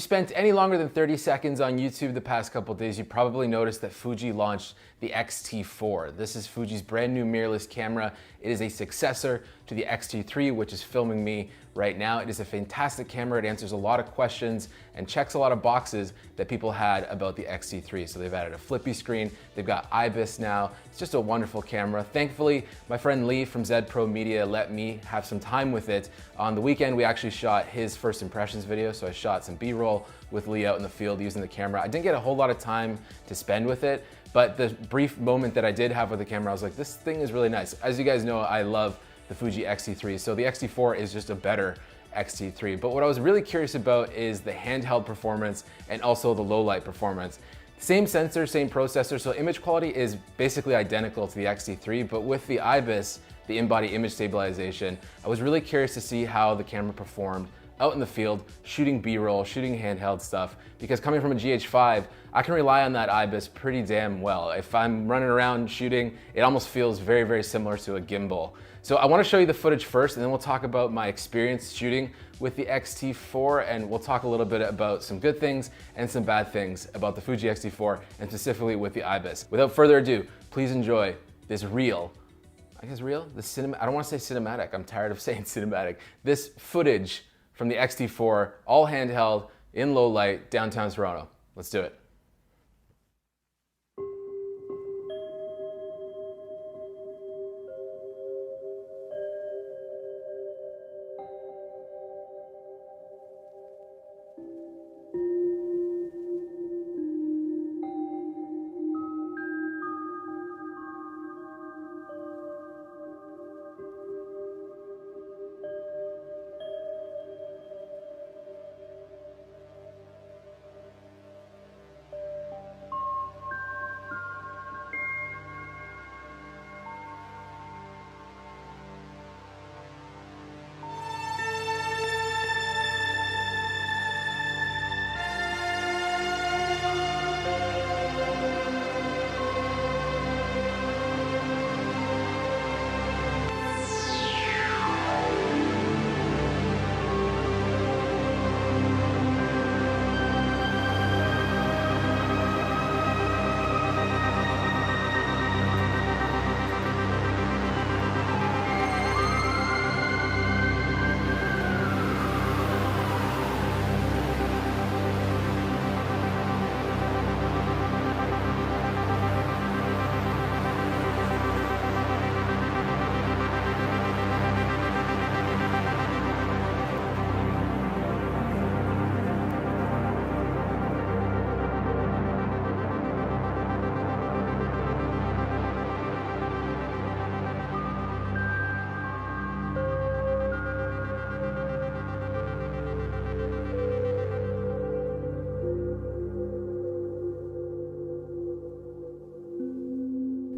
If you spent any longer than 30 seconds on YouTube the past couple days, you probably noticed that Fuji launched the X-T4. This is Fuji's brand new mirrorless camera. It is a successor to the X-T3, which is filming me right now. It is a fantastic camera. It answers a lot of questions and checks a lot of boxes that people had about the X-T3. So they've added a flippy screen. They've got IBIS now. It's just a wonderful camera. Thankfully, my friend Lee from Z Pro Media let me have some time with it. On the weekend, we actually shot his first impressions video. So I shot some B-roll with Lee out in the field using the camera. I didn't get a whole lot of time to spend with it, but the brief moment that I did have with the camera, I was like, this thing is really nice. As you guys know, I love the Fuji X-T3, so the X-T4 is just a better X-T3. But what I was really curious about is the handheld performance and also the low light performance. Same sensor, same processor, so image quality is basically identical to the X-T3, but with the IBIS, the in-body image stabilization, I was really curious to see how the camera performed out in the field, shooting B-roll, shooting handheld stuff, because coming from a GH5, I can rely on that IBIS pretty damn well. If I'm running around shooting, it almost feels very, very similar to a gimbal. So I wanna show you the footage first, and then we'll talk about my experience shooting with the X-T4, and we'll talk a little bit about some good things and some bad things about the Fuji X-T4, and specifically with the IBIS. Without further ado, please enjoy this real, I guess real? I don't wanna say cinematic, I'm tired of saying cinematic. This footage from the X-T4, all handheld, in low light, downtown Toronto. Let's do it.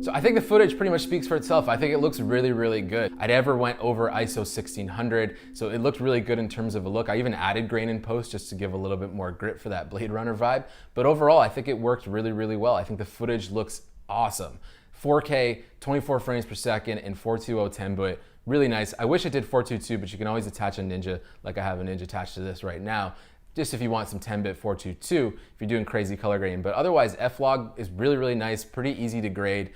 So I think the footage pretty much speaks for itself. I think it looks really, really good. I never went over ISO 1600, so it looked really good in terms of a look. I even added grain in post just to give a little bit more grit for that Blade Runner vibe. But overall, I think it worked really, really well. I think the footage looks awesome. 4K, 24 frames per second, and 420 10-bit. Really nice. I wish it did 422, but you can always attach a Ninja, like I have a Ninja attached to this right now, just if you want some 10-bit 422, if you're doing crazy color grading. But otherwise, F-Log is really, really nice, pretty easy to grade.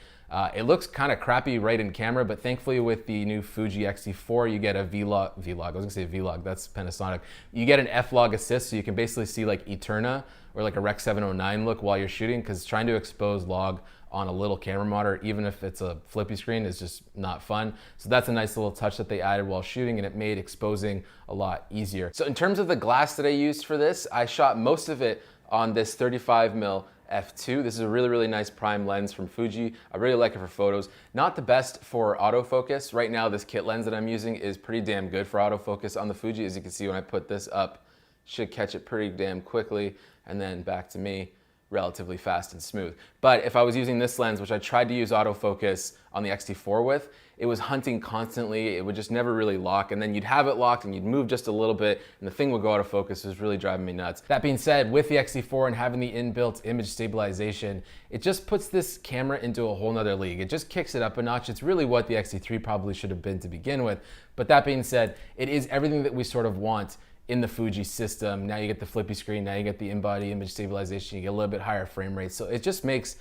It looks kind of crappy right in camera, but thankfully with the new Fuji X-T4, you get a Vlog, I was gonna say Vlog, that's Panasonic. You get an F-Log assist, so you can basically see like Eterna or like a Rec 709 look while you're shooting, because trying to expose log on a little camera monitor, even if it's a flippy screen, is just not fun. So that's a nice little touch that they added while shooting, and it made exposing a lot easier. So in terms of the glass that I used for this, I shot most of it on this 35mm f2. This is a really, really nice prime lens from Fuji. I really like it for photos. Not the best for autofocus. Right now, this kit lens that I'm using is pretty damn good for autofocus on the Fuji. As you can see, when I put this up, should catch it pretty damn quickly, and then back to me relatively fast and smooth. But if I was using this lens, which I tried to use autofocus on the X-T4 with, it was hunting constantly. It would just never really lock, and then you'd have it locked and you'd move just a little bit and the thing would go out of focus. It was really driving me nuts. That being said, with the X-T4 and having the inbuilt image stabilization, it just puts this camera into a whole nother league. It just kicks it up a notch. It's really what the X-T3 probably should have been to begin with. But that being said, it is everything that we sort of want in the Fuji system. Now you get the flippy screen, now you get the in-body image stabilization, you get a little bit higher frame rate. So it just makes,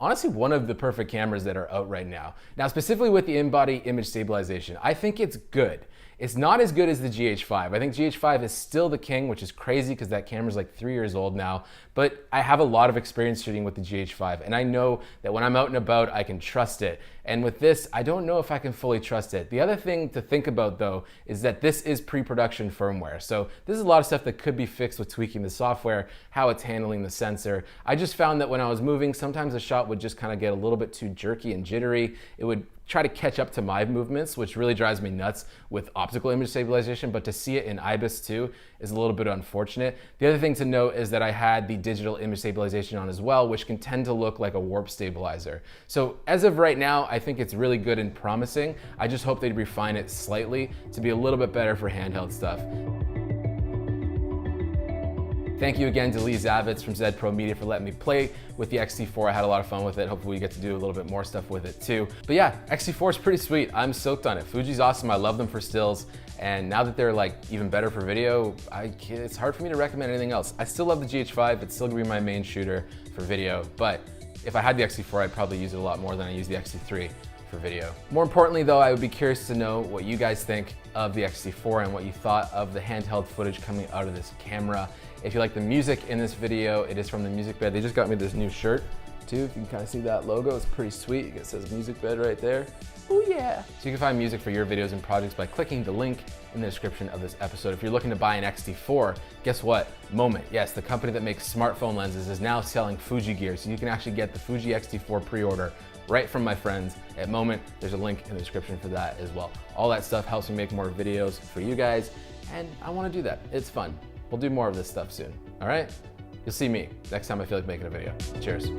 honestly, one of the perfect cameras that are out right now. Now, specifically with the in-body image stabilization, I think it's good. It's not as good as the GH5. I think GH5 is still the king, which is crazy because that camera's like 3 years old now, but I have a lot of experience shooting with the GH5, and I know that when I'm out and about, I can trust it. And with this, I don't know if I can fully trust it. The other thing to think about though, is that this is pre-production firmware. So this is a lot of stuff that could be fixed with tweaking the software, how it's handling the sensor. I just found that when I was moving, sometimes the shot would just kind of get a little bit too jerky and jittery. It would try to catch up to my movements, which really drives me nuts with optical image stabilization, but to see it in IBIS too is a little bit unfortunate. The other thing to note is that I had the digital image stabilization on as well, which can tend to look like a warp stabilizer. So as of right now, I think it's really good and promising. I just hope they'd refine it slightly to be a little bit better for handheld stuff. Thank you again to Lee Zavitz from Z Pro Media for letting me play with the X-T4. I had a lot of fun with it. Hopefully we get to do a little bit more stuff with it too. But yeah, X-T4 is pretty sweet. I'm stoked on it. Fuji's awesome. I love them for stills. And now that they're like even better for video, it's hard for me to recommend anything else. I still love the GH5. It's still gonna be my main shooter for video. But if I had the X-T4, I'd probably use it a lot more than I use the X-T3 for video. More importantly though, I would be curious to know what you guys think of the X-T4 and what you thought of the handheld footage coming out of this camera. If you like the music in this video, it is from the Music Bed. They just got me this new shirt too. If you can kind of see that logo, it's pretty sweet. It says Music Bed right there. Oh yeah. So you can find music for your videos and projects by clicking the link in the description of this episode. If you're looking to buy an X-T4, guess what? Moment, yes, the company that makes smartphone lenses is now selling Fuji gear. So you can actually get the Fuji X-T4 pre-order right from my friends at Moment. There's a link in the description for that as well. All that stuff helps me make more videos for you guys, and I want to do that. It's fun. We'll do more of this stuff soon, all right? You'll see me next time I feel like making a video. Cheers.